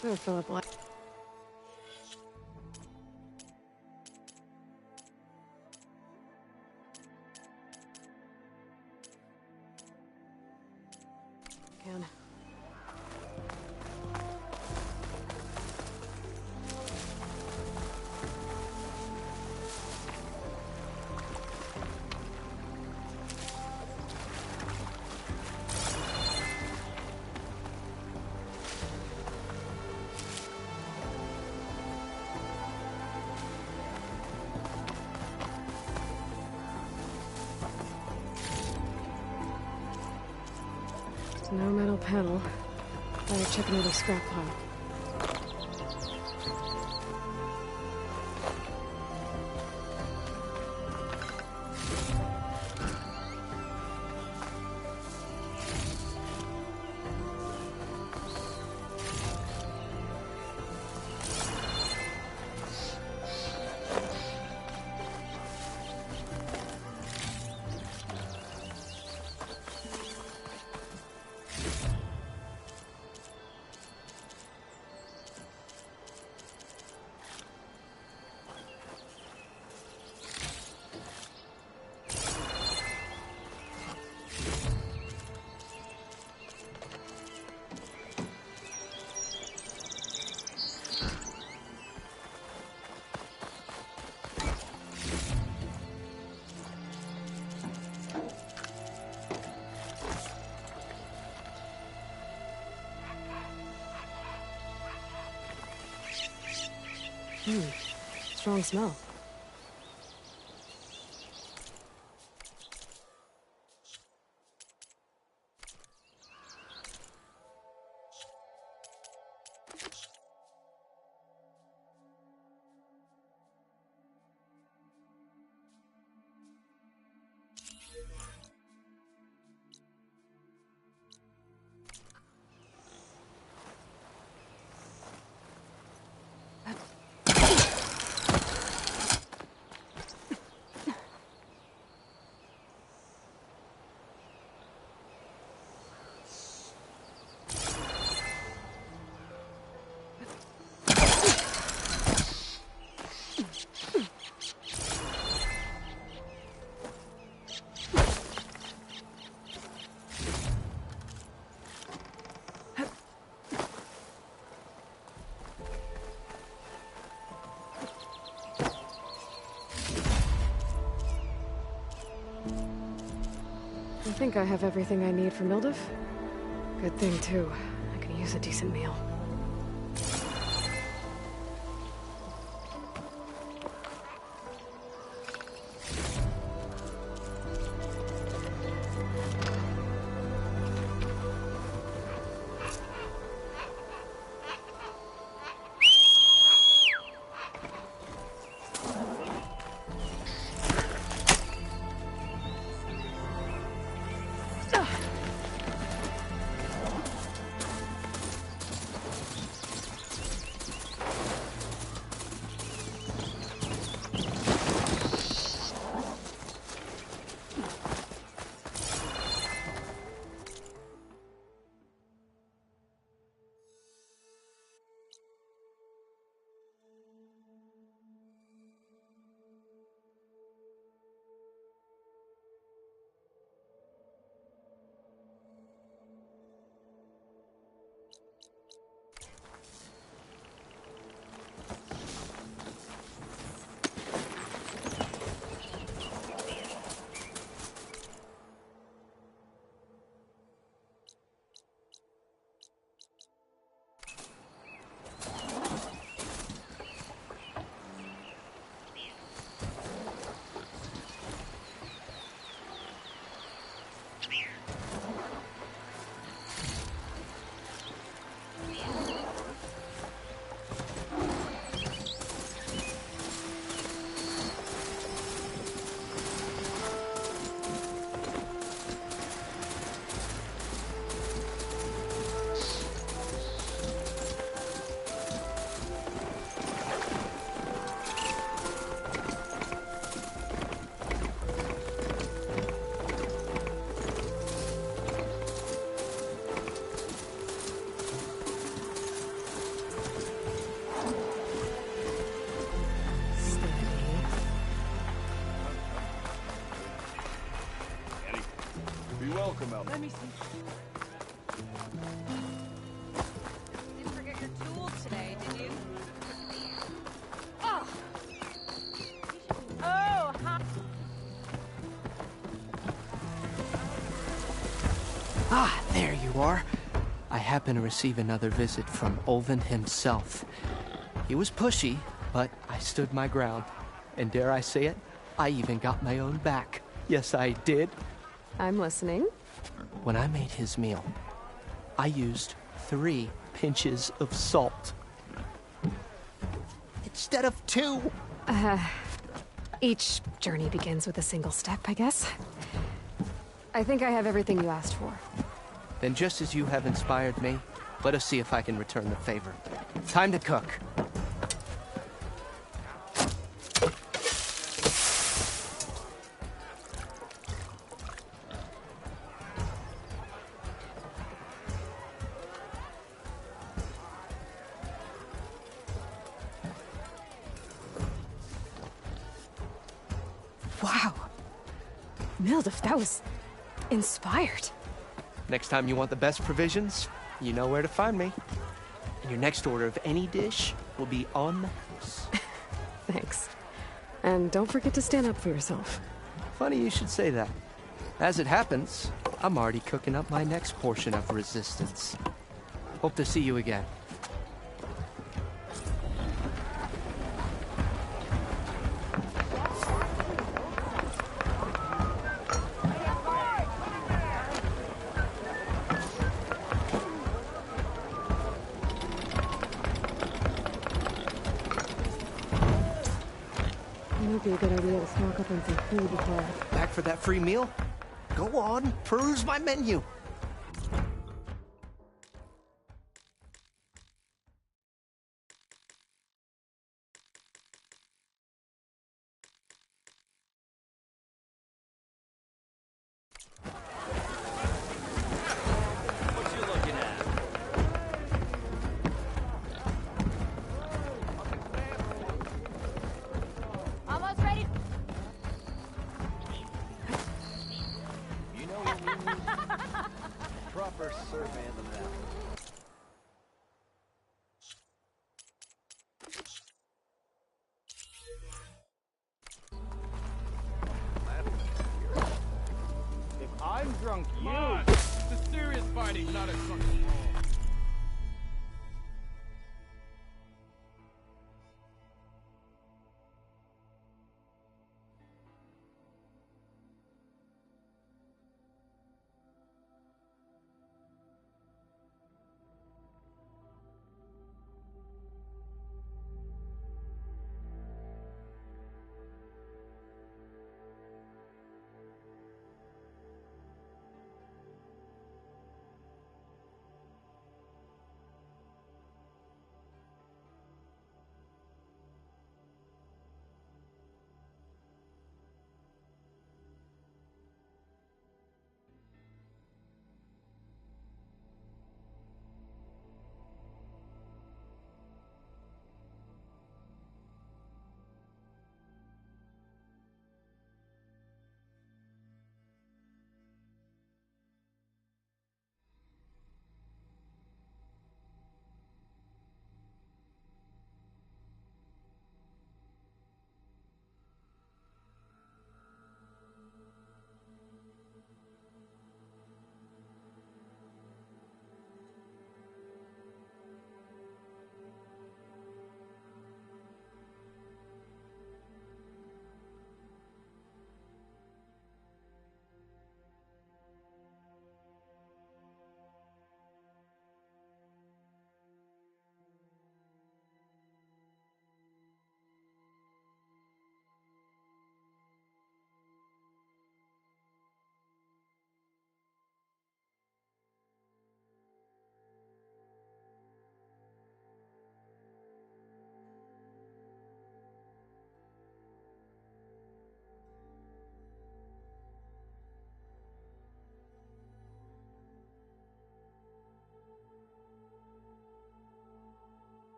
Better fill up light. Can. No metal panel. Better check another scrap pile. Strong smell. I think I have everything I need for Mildev. Good thing, too. I can use a decent meal. Didn't forget your tools today, did you? Oh! Oh, hi. Ah, there you are. I happen to receive another visit from Ulvin himself. He was pushy, but I stood my ground. And dare I say it, I even got my own back. Yes, I did. I'm listening. When I made his meal, I used 3 pinches of salt. Instead of 2. Each journey begins with a single step, I guess. I think I have everything you asked for. Then just as you have inspired me, let us see if I can return the favor. Time to cook. Wow. Mildif, that was inspired. Next time you want the best provisions, you know where to find me. And your next order of any dish will be on the house. Thanks. And don't forget to stand up for yourself. Funny you should say that. As it happens, I'm already cooking up my next portion of resistance. Hope to see you again. It might be a good idea to stock up on some food before. Back for that free meal? Go on, peruse my menu. Almost ready. You know what we need? Proper survey of the map. If I'm drunk, you... It's a serious fighting, not a drunken brawl.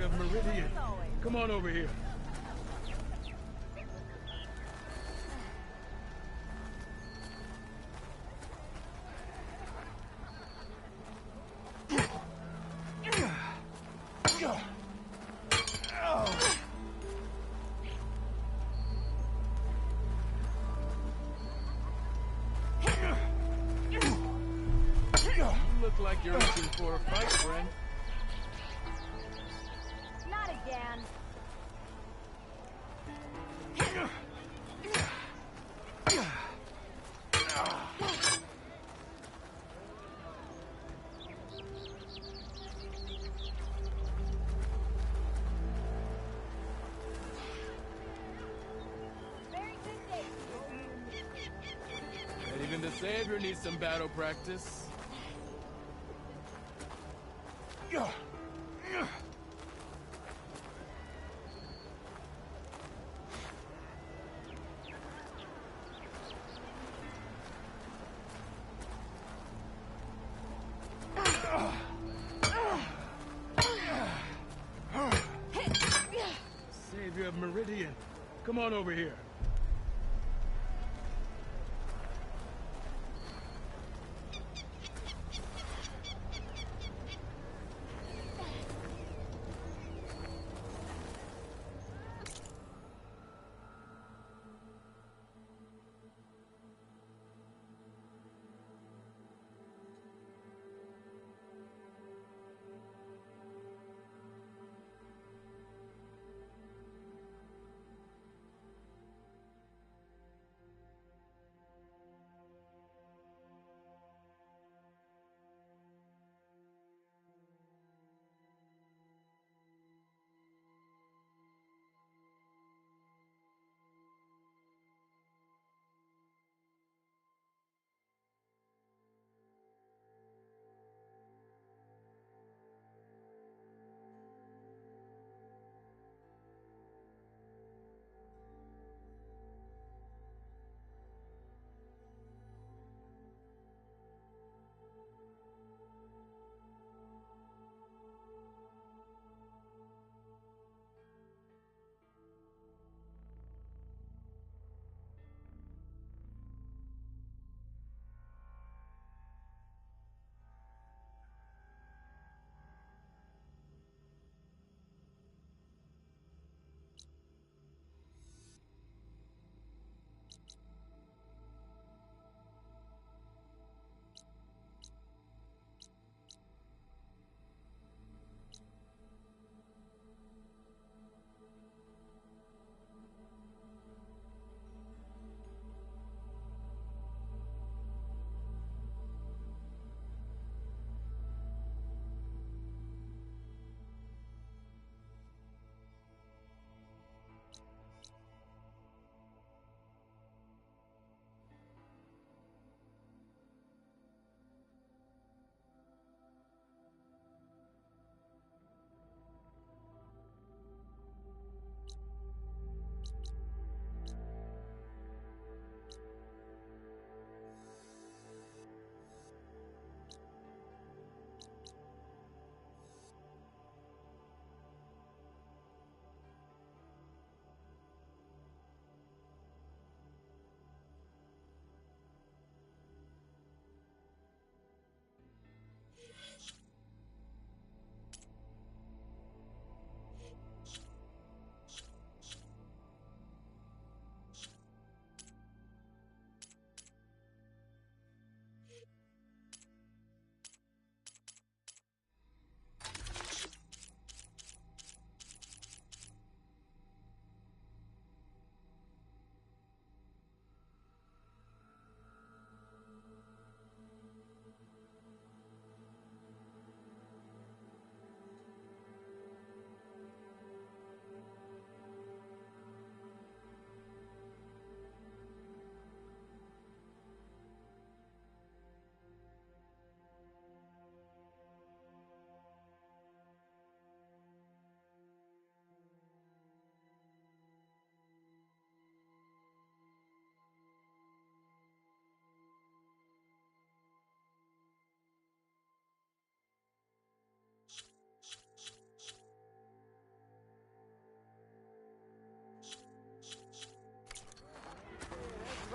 of Meridian. Come on over here. You look like you're itching for a fight, friend. Not again. Very good day. And even the Savior needs some battle practice. Savior of Meridian, come on over here.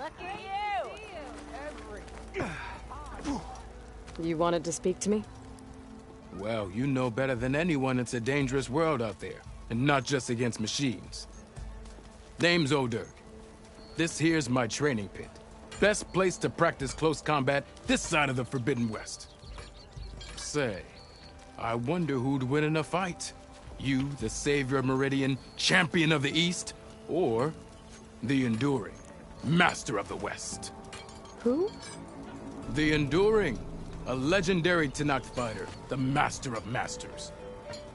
Look at you! You wanted to speak to me? Well, you know better than anyone it's a dangerous world out there, and not just against machines. Name's O'Dirk. This here's my training pit. Best place to practice close combat this side of the Forbidden West. Say, I wonder who'd win in a fight. You, the savior of Meridian, champion of the East, or the Enduring, master of the West. Who? The Enduring, a legendary Tenakth fighter, the master of masters.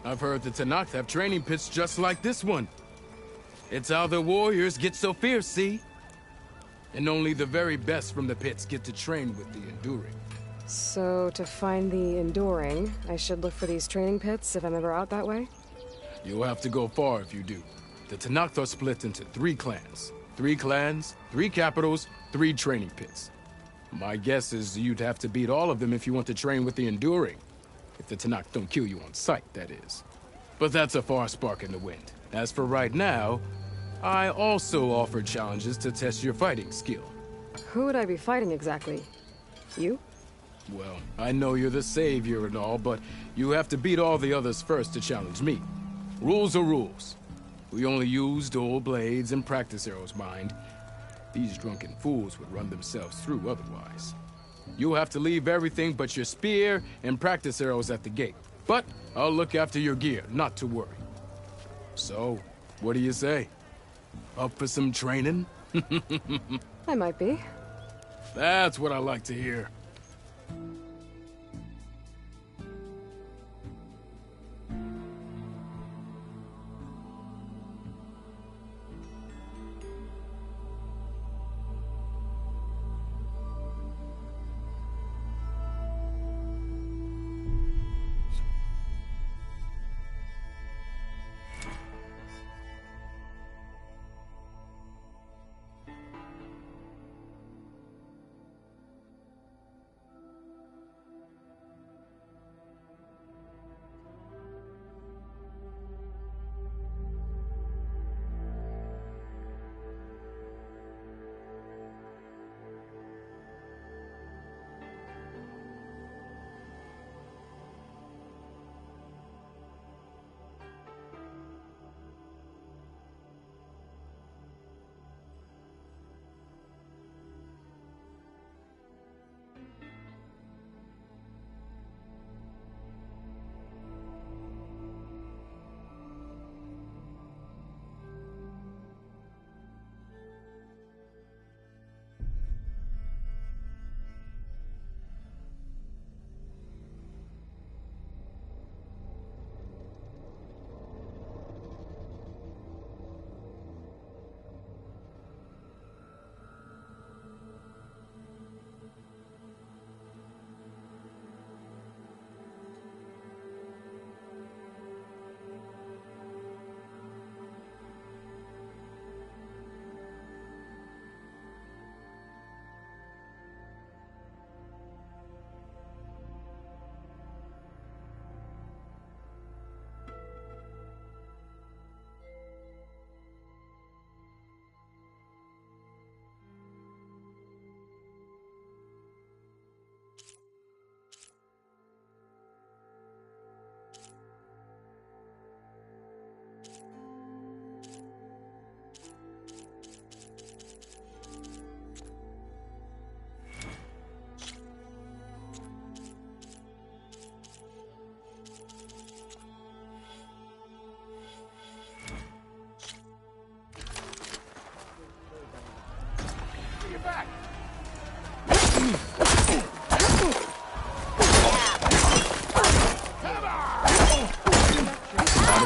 I've heard the Tenakth have training pits just like this one. It's how the warriors get so fierce, see? And only the very best from the pits get to train with the Enduring. So, to find the Enduring, I should look for these training pits if I'm ever out that way? You'll have to go far if you do. The Tenakth are split into 3 clans. 3 clans, 3 capitals, 3 training pits. My guess is you'd have to beat all of them if you want to train with the Enduring. If the Tenakth don't kill you on sight, that is. But that's a far spark in the wind. As for right now, I also offer challenges to test your fighting skill. Who would I be fighting exactly? You? Well, I know you're the savior and all, but you have to beat all the others first to challenge me. Rules are rules. We only use dual blades and practice arrows, mind. These drunken fools would run themselves through otherwise. You'll have to leave everything but your spear and practice arrows at the gate. But I'll look after your gear, not to worry. So, what do you say? Up for some training? I might be. That's what I like to hear.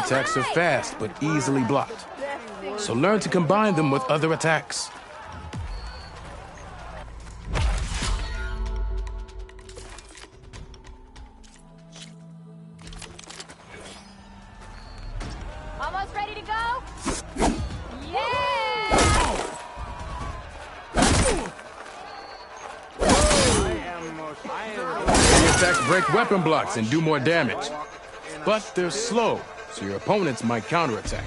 Attacks are fast, but easily blocked. So learn to combine them with other attacks. Almost ready to go? Yeah! The attacks break weapon blocks and do more damage. But they're slow, so your opponents might counterattack.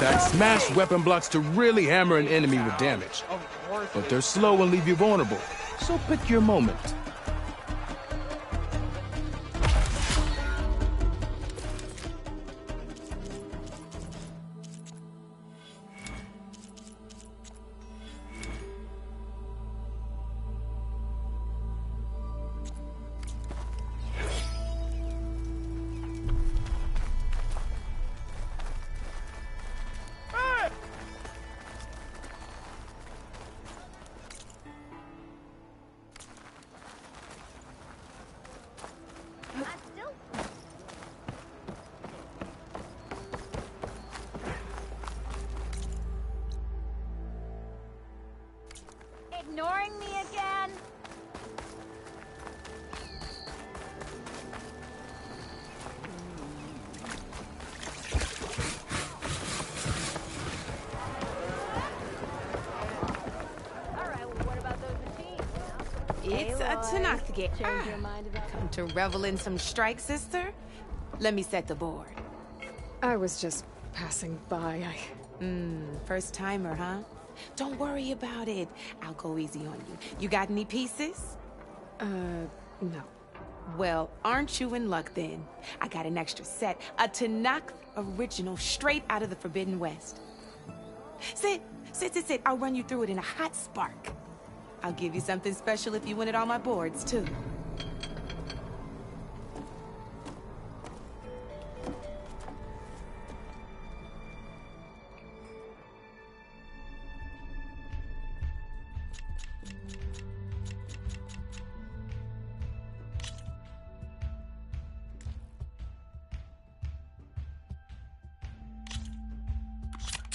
attacks smash weapon blocks to really hammer an enemy with damage. But they're slow and leave you vulnerable, so pick your moment. Ignoring me again? Alright, well, what about those machines? It's a Tanakh. Change your mind about Come to revel in some strike, sister? Let me set the board. I was just passing by. First timer, huh? Don't worry about it. I'll go easy on you. You got any pieces? No. Well, aren't you in luck then? I got an extra set. A Tanakh original straight out of the Forbidden West. Sit. I'll run you through it in a hot spark. I'll give you something special if you win at all my boards, too.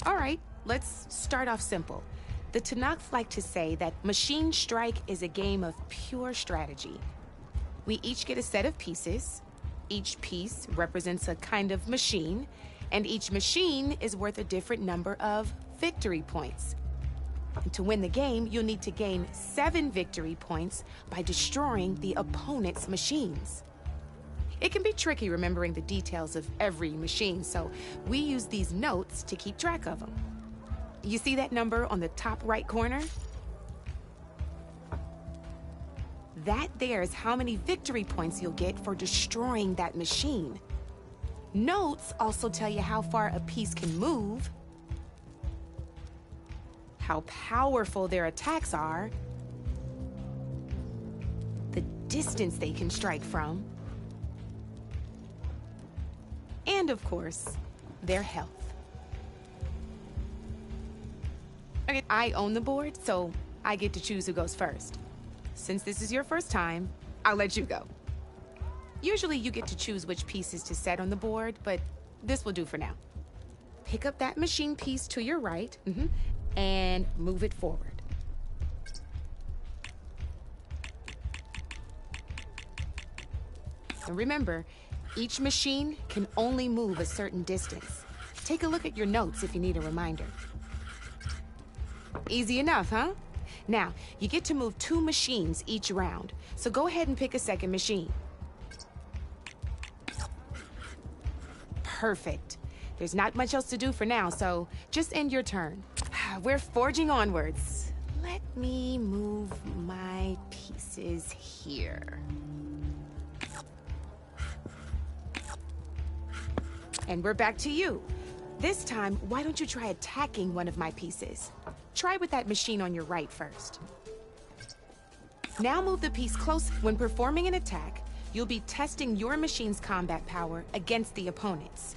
All right, let's start off simple. The Tanakh like to say that Machine Strike is a game of pure strategy. We each get a set of pieces. Each piece represents a kind of machine, and each machine is worth a different number of victory points. And to win the game, you'll need to gain 7 victory points by destroying the opponent's machines. It can be tricky remembering the details of every machine, so we use these notes to keep track of them. You see that number on the top right corner? That there is how many victory points you'll get for destroying that machine. Notes also tell you how far a piece can move, how powerful their attacks are, the distance they can strike from, and of course, their health. Okay, I own the board, so I get to choose who goes first. Since this is your first time, I'll let you go. Usually you get to choose which pieces to set on the board, but this will do for now. Pick up that machine piece to your right, and move it forward. And remember, each machine can only move a certain distance. Take a look at your notes if you need a reminder. Easy enough, huh? Now, you get to move 2 machines each round, so go ahead and pick a second machine. Perfect. There's not much else to do for now, so just end your turn. We're forging onwards. Let me move my pieces here. And we're back to you. This time, why don't you try attacking one of my pieces? Try with that machine on your right first. Now move the piece close. When performing an attack, you'll be testing your machine's combat power against the opponent's.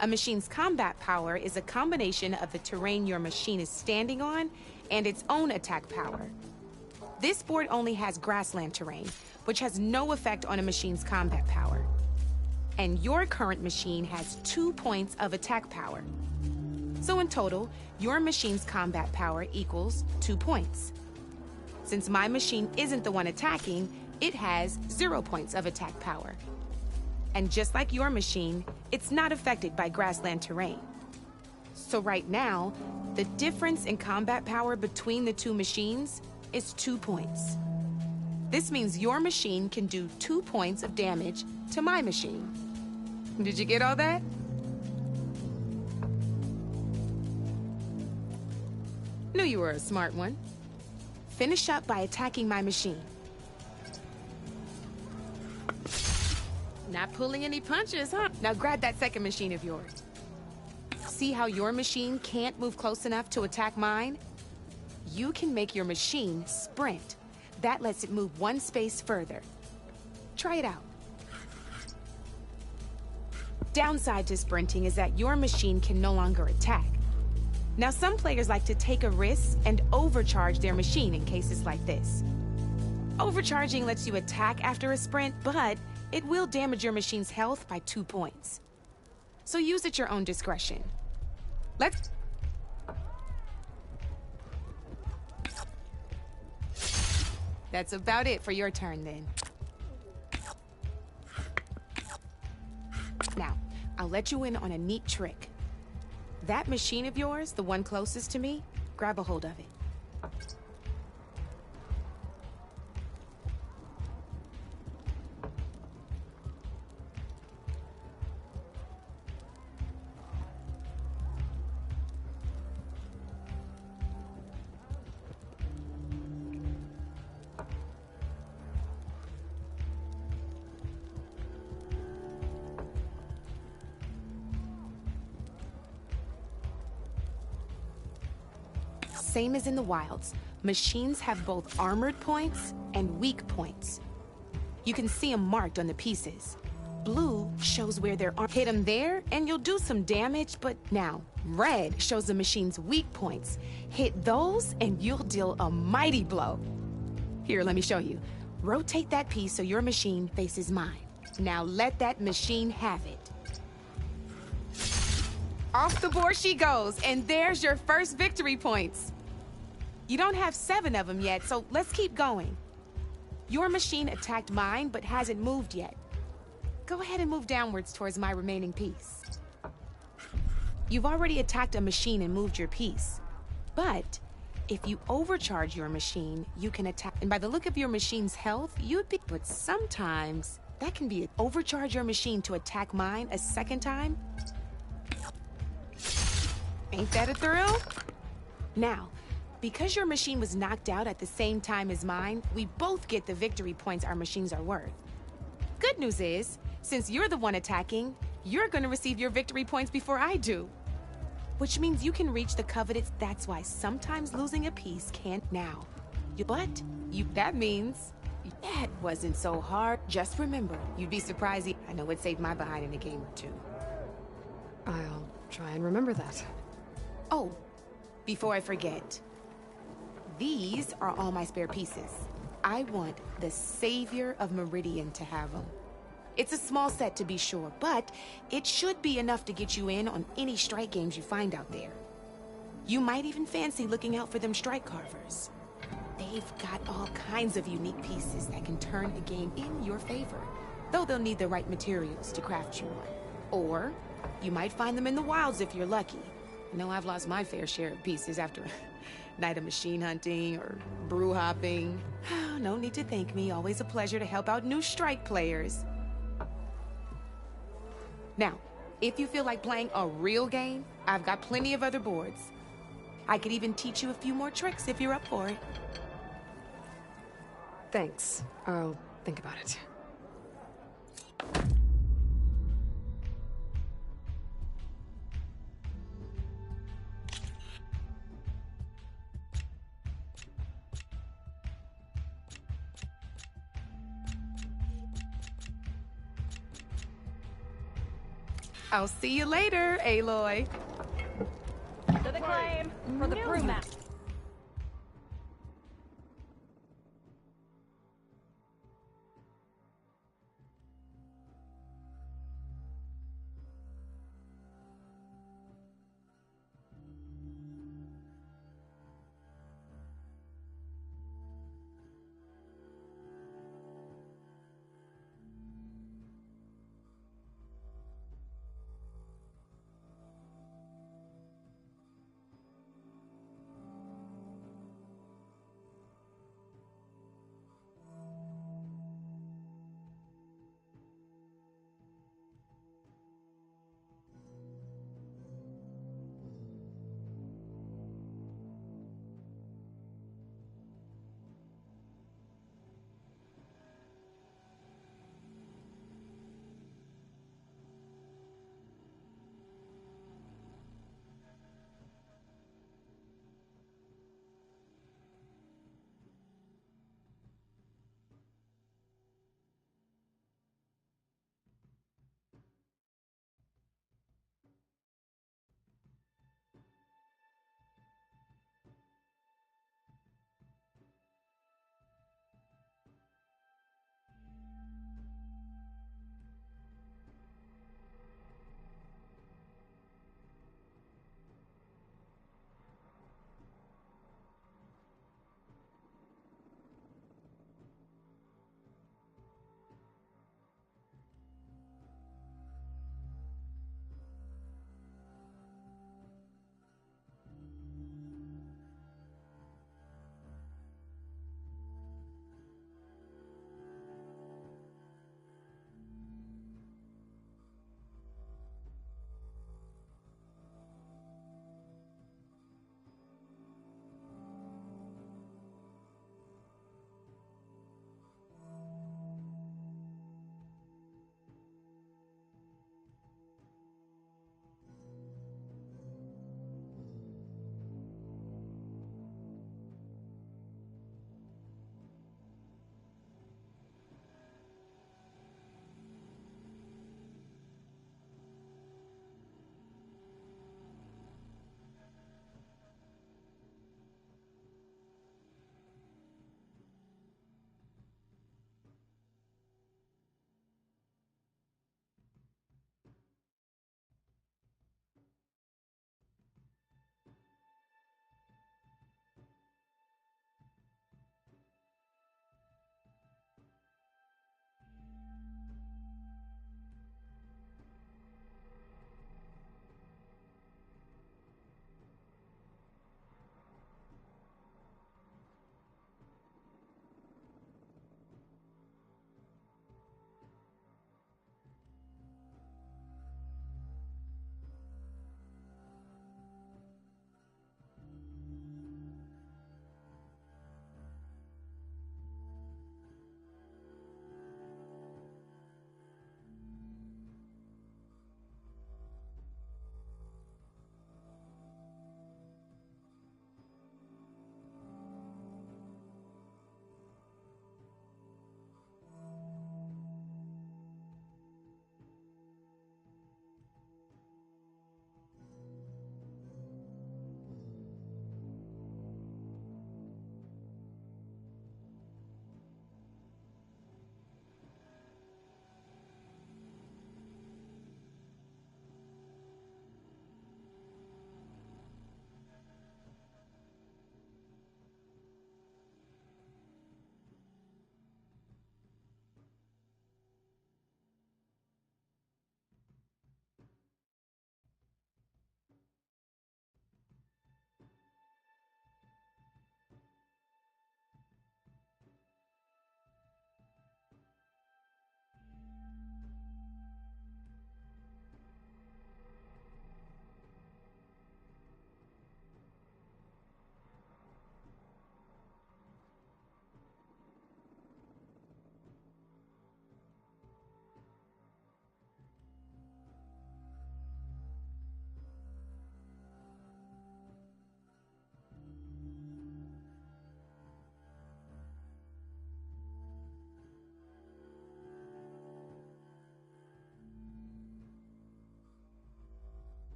A machine's combat power is a combination of the terrain your machine is standing on and its own attack power. This board only has grassland terrain, which has no effect on a machine's combat power. And your current machine has 2 points of attack power. So in total, your machine's combat power equals 2 points. Since my machine isn't the one attacking, it has 0 points of attack power. And just like your machine, it's not affected by grassland terrain. So right now, the difference in combat power between the 2 machines is 2 points. This means your machine can do 2 points of damage to my machine. Did you get all that? Knew you were a smart one. Finish up by attacking my machine. Not pulling any punches, huh? Now grab that second machine of yours. See how your machine can't move close enough to attack mine? You can make your machine sprint. That lets it move one space further. Try it out. Downside to sprinting is that your machine can no longer attack. Now, some players like to take a risk and overcharge their machine in cases like this. Overcharging lets you attack after a sprint, but it will damage your machine's health by 2 points. So use at your own discretion. Let's... That's about it for your turn, then. Now, I'll let you in on a neat trick. That machine of yours, the one closest to me, grab a hold of it. Same as in the wilds, machines have both armored points and weak points. You can see them marked on the pieces. Blue shows where they're armed. Hit them there and you'll do some damage, but now, red shows the machine's weak points. Hit those and you'll deal a mighty blow. Here, let me show you. Rotate that piece so your machine faces mine. Now let that machine have it. Off the board she goes, and there's your first victory points. You don't have 7 of them yet, so let's keep going. Your machine attacked mine, but hasn't moved yet. Go ahead and move downwards towards my remaining piece. You've already attacked a machine and moved your piece. But if you overcharge your machine, you can attack. And by the look of your machine's health, you'd be... But sometimes, that can be... Overcharge your machine to attack mine a second time? Ain't that a thrill? Now, because your machine was knocked out at the same time as mine, we both get the victory points our machines are worth. Good news is, since you're the one attacking, you're gonna receive your victory points before I do. Which means you can reach the coveted. That's why sometimes losing a piece can't now. That means that wasn't so hard. Just remember, you'd be surprised. I know it saved my behind in a game or two. I'll try and remember that. Oh, before I forget, these are all my spare pieces. I want the Savior of Meridian to have them. It's a small set to be sure, but it should be enough to get you in on any strike games you find out there. You might even fancy looking out for them strike carvers. They've got all kinds of unique pieces that can turn a game in your favor, though they'll need the right materials to craft you one. Or you might find them in the wilds if you're lucky. I know I've lost my fair share of pieces after a night of machine hunting or brew hopping. No need to thank me. Always a pleasure to help out new strike players. Now, if you feel like playing a real game, I've got plenty of other boards. I could even teach you a few more tricks if you're up for it. Thanks. I'll think about it. I'll see you later, Aloy. To the claim for the brewmaster.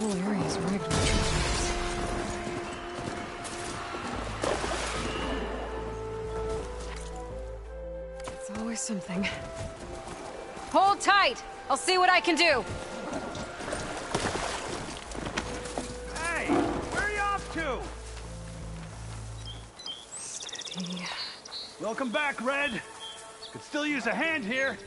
whole area is rigged with treasures. It's always something. Hold tight! I'll see what I can do! Hey, where are you off to? Steady. Welcome back, Red. Could still use a hand here.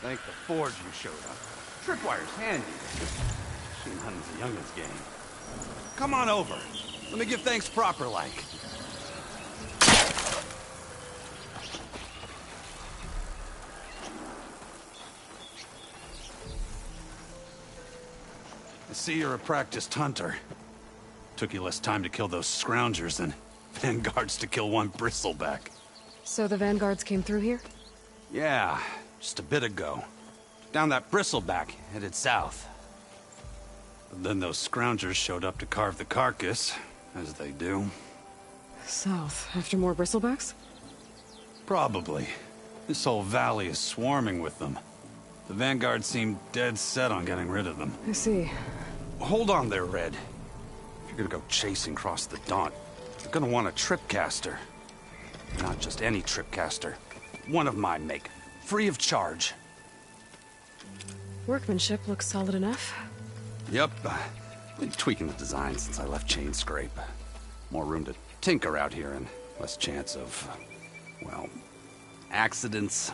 Thank the Forge you showed up. Tripwire's handy. Seen Hunting's the youngest game. Come on over. Let me give thanks proper like. I see you're a practiced hunter. Took you less time to kill those scroungers than Vanguards to kill one bristleback. So the Vanguards came through here? Yeah, just a bit ago. Down that bristleback, headed south. But then those scroungers showed up to carve the carcass, as they do. South, after more bristlebacks? Probably. This whole valley is swarming with them. The Vanguard seemed dead set on getting rid of them. I see. Hold on there, Red. If you're gonna go chasing across the Daunt, you're gonna want a tripcaster. Not just any tripcaster. One of my make. Free of charge. Workmanship looks solid enough. Yep. Been tweaking the design since I left Chainscrape. More room to tinker out here and less chance of, well, accidents.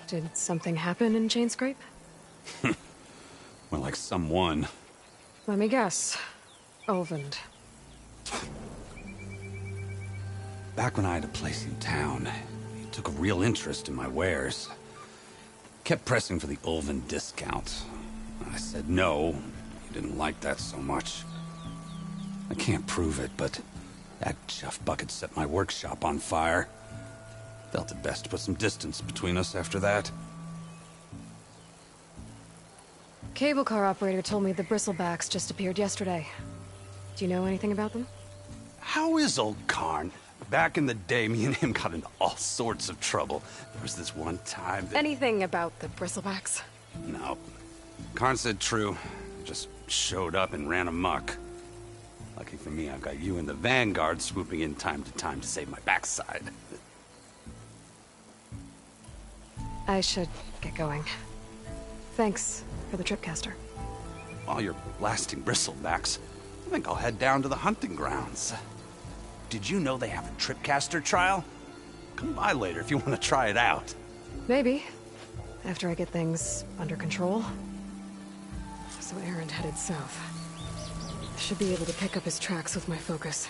Did something happen in Chainscrape? Well, like someone. Let me guess. Ulvund. Back when I had a place in town, he took a real interest in my wares. Kept pressing for the Ulvund discount. I said no. He didn't like that so much. I can't prove it, but That Jeff Bucket set my workshop on fire. Felt it best to put some distance between us after that. Cable car operator told me the Bristlebacks just appeared yesterday. Do you know anything about them? How is old Karn? Back in the day, me and him got into all sorts of trouble. There was this one time that... Anything about the Bristlebacks? No. Karn said true. Just showed up and ran amok. Lucky for me, I've got you and the Vanguard swooping in time to time to save my backside. I should get going. Thanks for the Tripcaster. While you're blasting Bristlebacks, I think I'll head down to the hunting grounds. Did you know they have a Tripcaster trial? Come by later if you want to try it out. Maybe. After I get things under control. So Erend headed south. I should be able to pick up his tracks with my focus.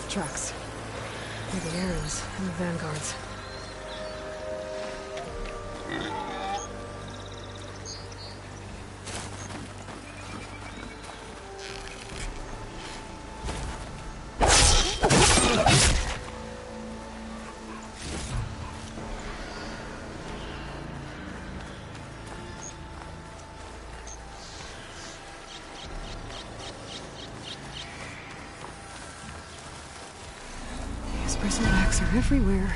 Tracks. Maybe Erend's and the Vanguard's. These Bristlebacks are everywhere.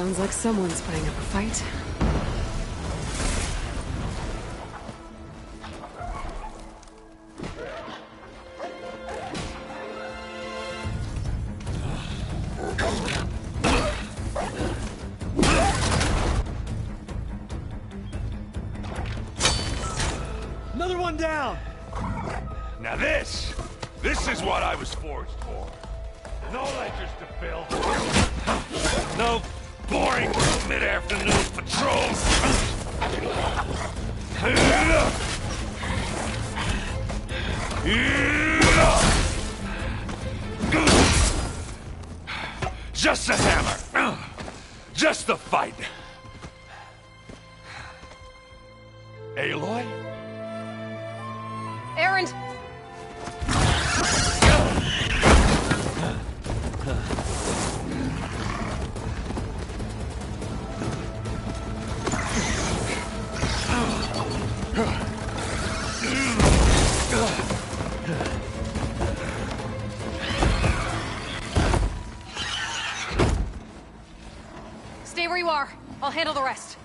Sounds like someone's putting up a fight. Another one down! Now this is what I was forged for. No ledgers to fill. No boring mid-afternoon patrols. Just the hammer. Just the fight. Aloy? Erend! Stay where you are. I'll handle the rest.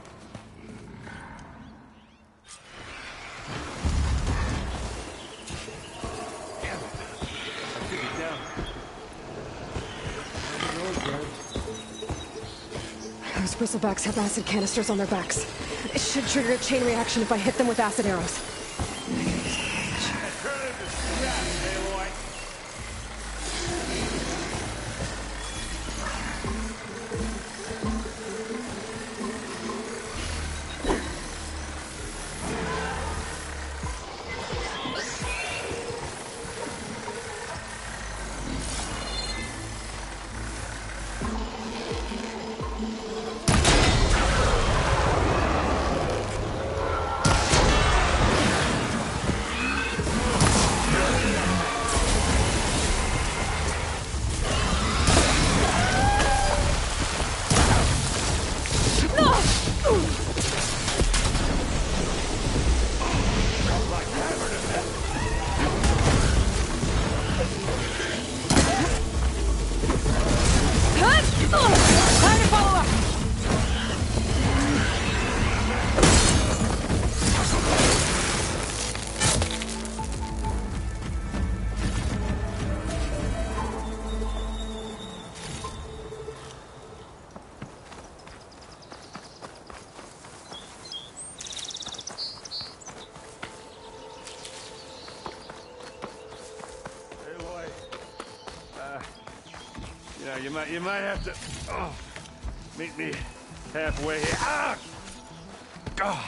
Those bristlebacks have acid canisters on their backs. It should trigger a chain reaction if I hit them with acid arrows. You might have to meet me halfway here. Ah! God.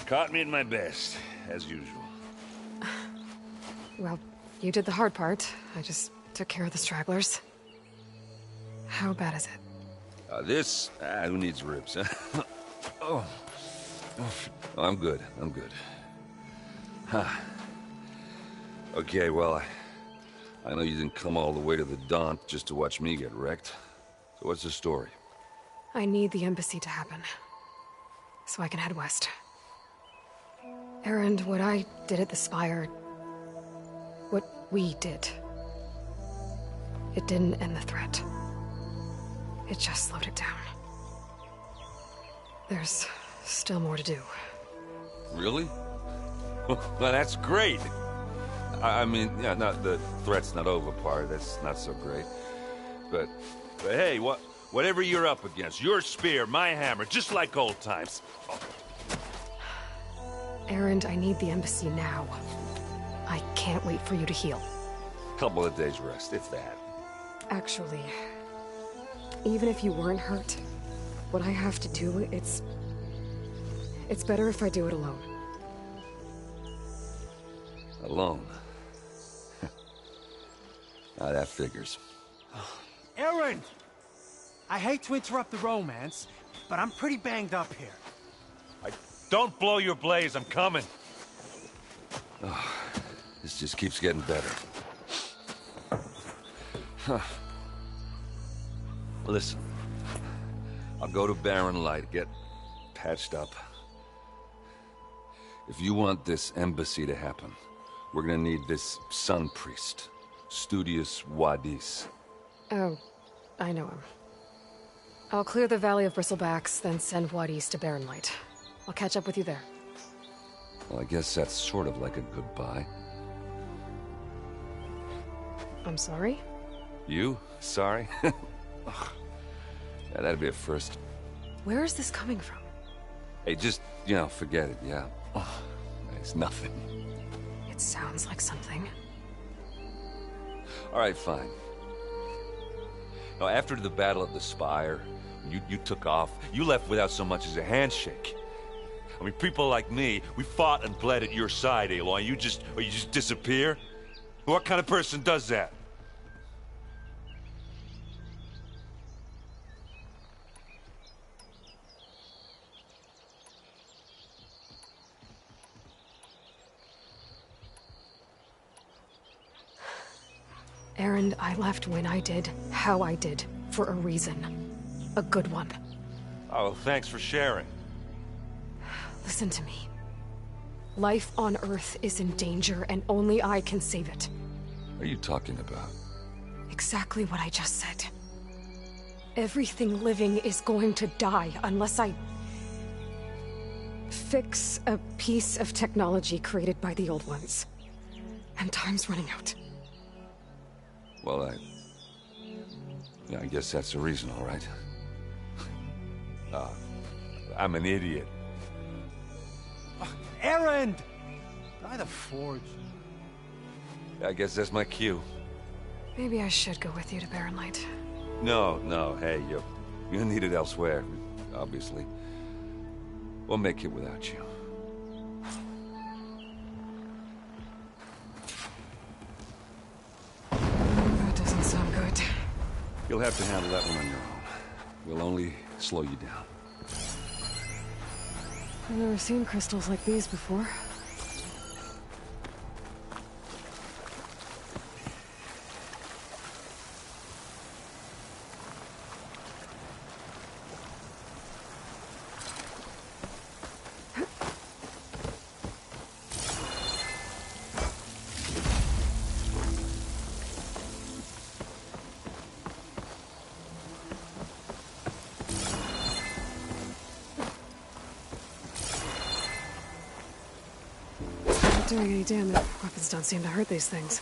Caught me at my best, as usual. Well, you did the hard part. I just took care of the stragglers. How bad is it? Who needs ribs, huh? Oh, I'm good. I'm good. Huh. Okay, well, I know you didn't come all the way to the Daunt just to watch me get wrecked. So what's the story? I need the embassy to happen, so I can head west. Erend, what I did at the Spire... what we did... it didn't end the threat. It just slowed it down. There's still more to do. Really? Well, that's great. I mean, yeah, not the threat's not over part. That's not so great. But hey, whatever you're up against, your spear, my hammer, just like old times. Erend, I need the embassy now. I can't wait for you to heal. Couple of days rest, if that. Actually, even if you weren't hurt, what I have to do, it's better if I do it alone. Alone? Now that figures. Erend! I hate to interrupt the romance, but I'm pretty banged up here. Don't blow your blaze, I'm coming. Oh, this just keeps getting better. Huh. Listen, I'll go to Barren Light, get patched up. If you want this embassy to happen, We're gonna need this sun priest, Studius Wadis. Oh, I know him. I'll clear the Valley of Bristlebacks, then send Wadis to Barren Light. I'll catch up with you there. Well, I guess that's sort of like a goodbye. I'm sorry? You? Sorry? Ugh. Yeah, that'd be a first. Where is this coming from? Hey, just, forget it, yeah. Ugh, it's nothing. It sounds like something. All right, fine. Now, after the Battle of the Spire, you took off, you left without so much as a handshake. I mean, people like me, we fought and bled at your side, Aloy. You just disappear? What kind of person does that? Erend, I left when I did, how I did, for a reason. A good one. Oh, thanks for sharing. Listen to me. Life on Earth is in danger, and only I can save it. What are you talking about? Exactly what I just said. Everything living is going to die unless I fix a piece of technology created by the old ones. And time's running out. Well, I guess that's the reason, all right. I'm an idiot. Erend! By the Forge. I guess that's my cue. Maybe I should go with you to Barren Light. No, hey, you're needed elsewhere, obviously. We'll make it without you. That doesn't sound good. You'll have to handle that one on your own. We'll only slow you down. I've never seen crystals like these before. Doing any damage. Weapons don't seem to hurt these things.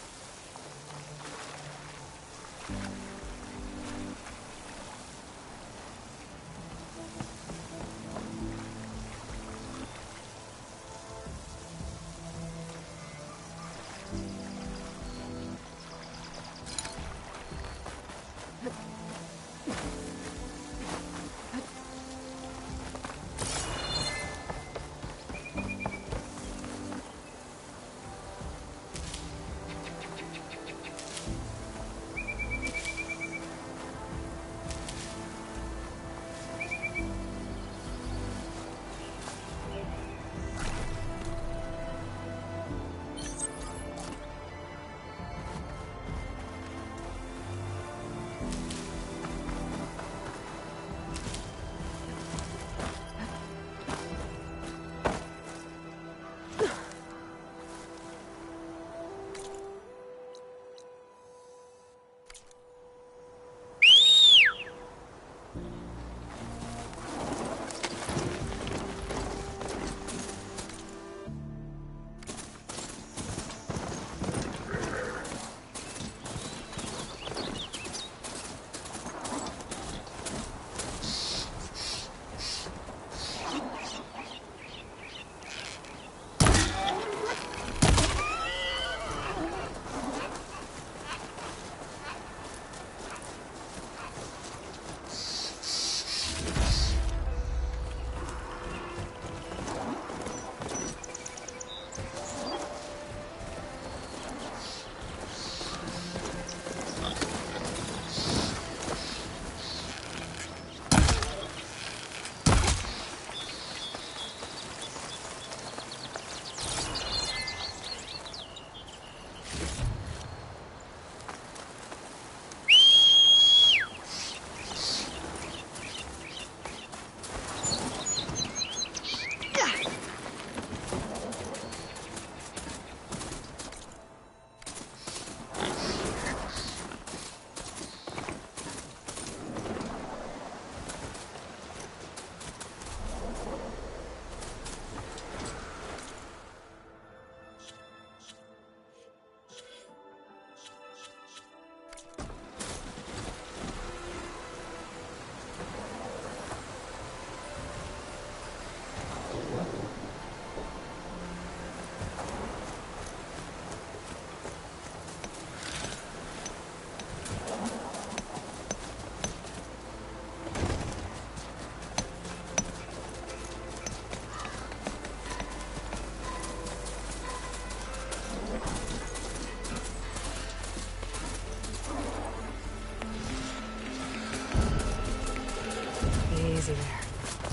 easy there.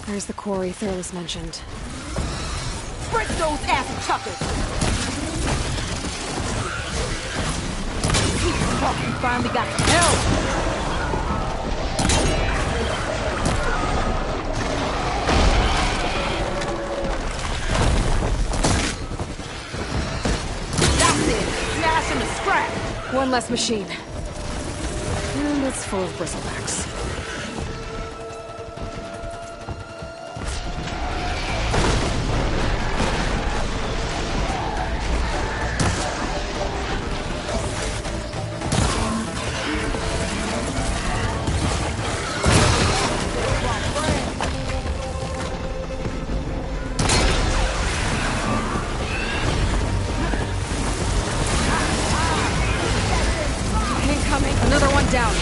There's the quarry Thurles mentioned. Break those ass chuckers! You finally got help! One less machine. And it's full of bristlebacks. Another one down.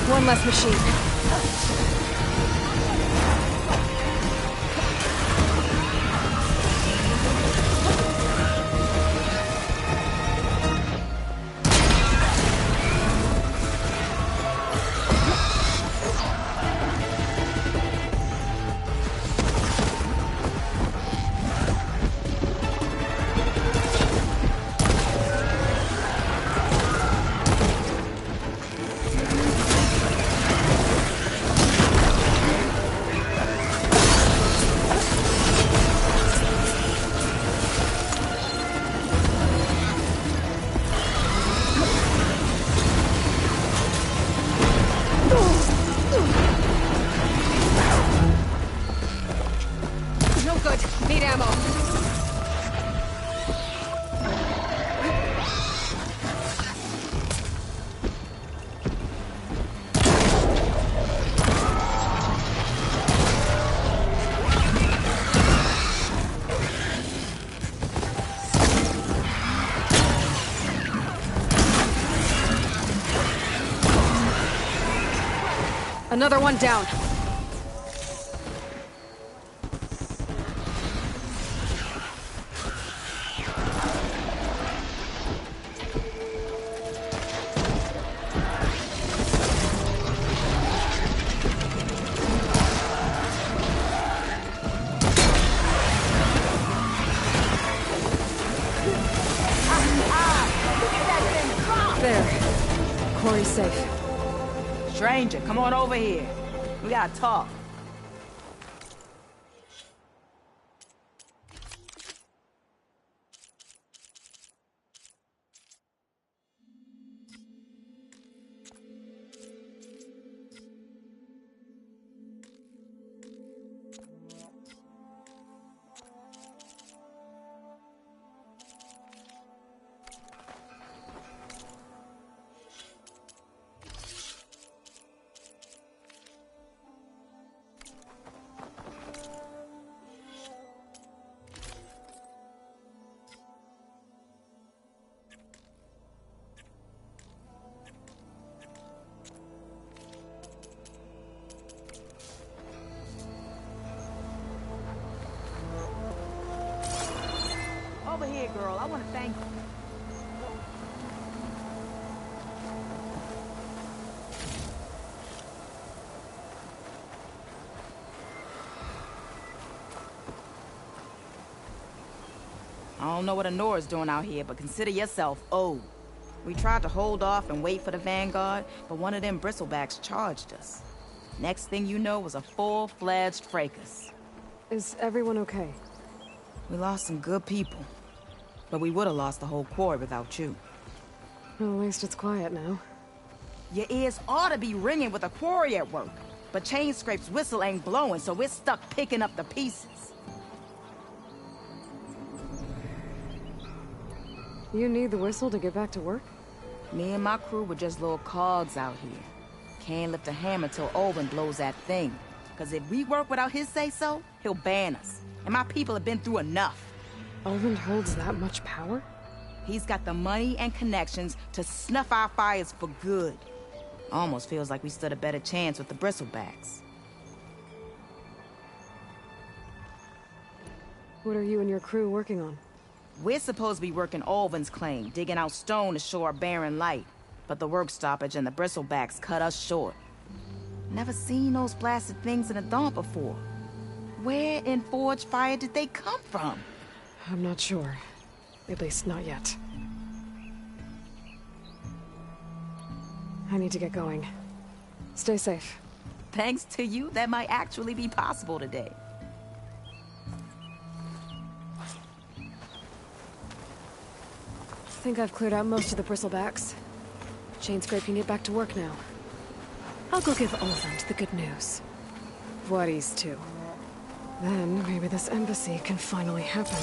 One less machine. Another one down. There. Quarry's safe. Stranger, come on over here. We gotta talk. Over here, girl. I want to thank you. I don't know what Honora's doing out here, but consider yourself owed. We tried to hold off and wait for the Vanguard, but one of them bristlebacks charged us. Next thing you know was a full-fledged fracas. Is everyone okay? We lost some good people. But we would have lost the whole quarry without you. Well, at least it's quiet now. Your ears ought to be ringing with a quarry at work. But Chainscrape's whistle ain't blowing, so we're stuck picking up the pieces. You need the whistle to get back to work? Me and my crew were just little cogs out here. Can't lift a hammer till Olin blows that thing. Cause if we work without his say-so, he'll ban us. And my people have been through enough. Olin holds that much power? He's got the money and connections to snuff our fires for good. Almost feels like we stood a better chance with the bristlebacks. What are you and your crew working on? We're supposed to be working Alvin's claim, digging out stone to show our barren light. But the work stoppage and the bristlebacks cut us short. Never seen those blasted things in the Dawn before. Where in Forge Fire did they come from? I'm not sure. At least not yet. I need to get going. Stay safe. Thanks to you, that might actually be possible today. I think I've cleared out most of the bristlebacks. Chainscrape can get back to work now. I'll go give Olvend the good news. Voorhis too. Then maybe this embassy can finally happen.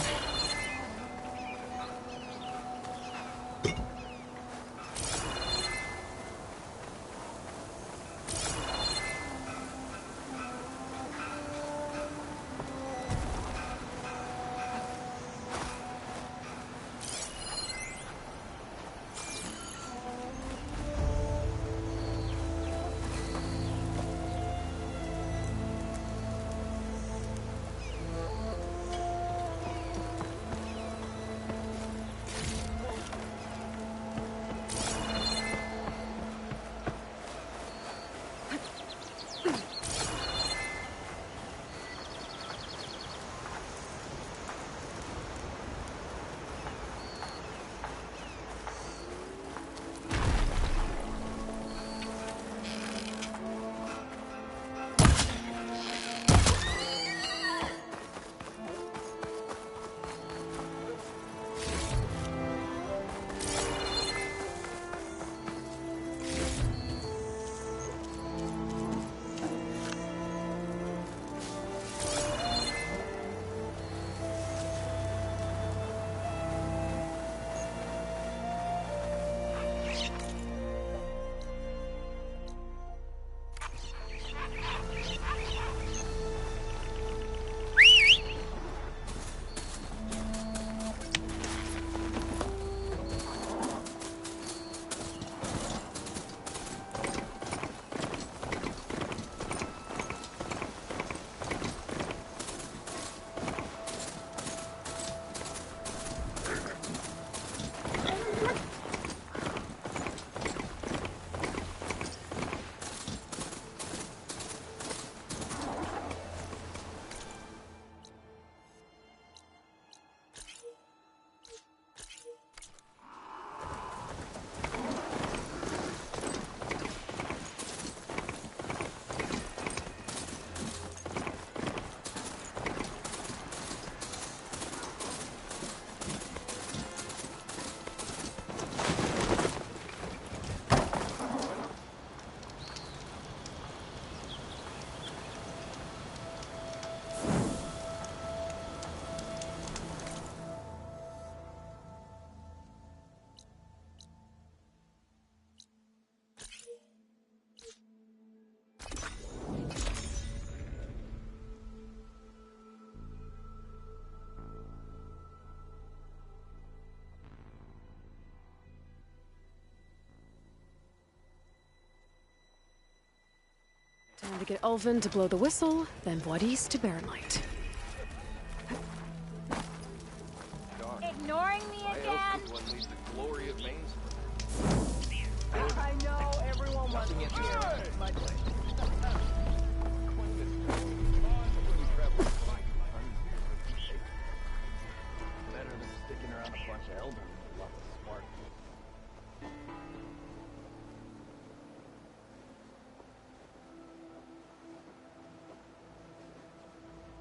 Time to get Ulvin to blow the whistle, then Voorhis to Barren Light. Ignoring me again? I know everyone wants to get here. My place.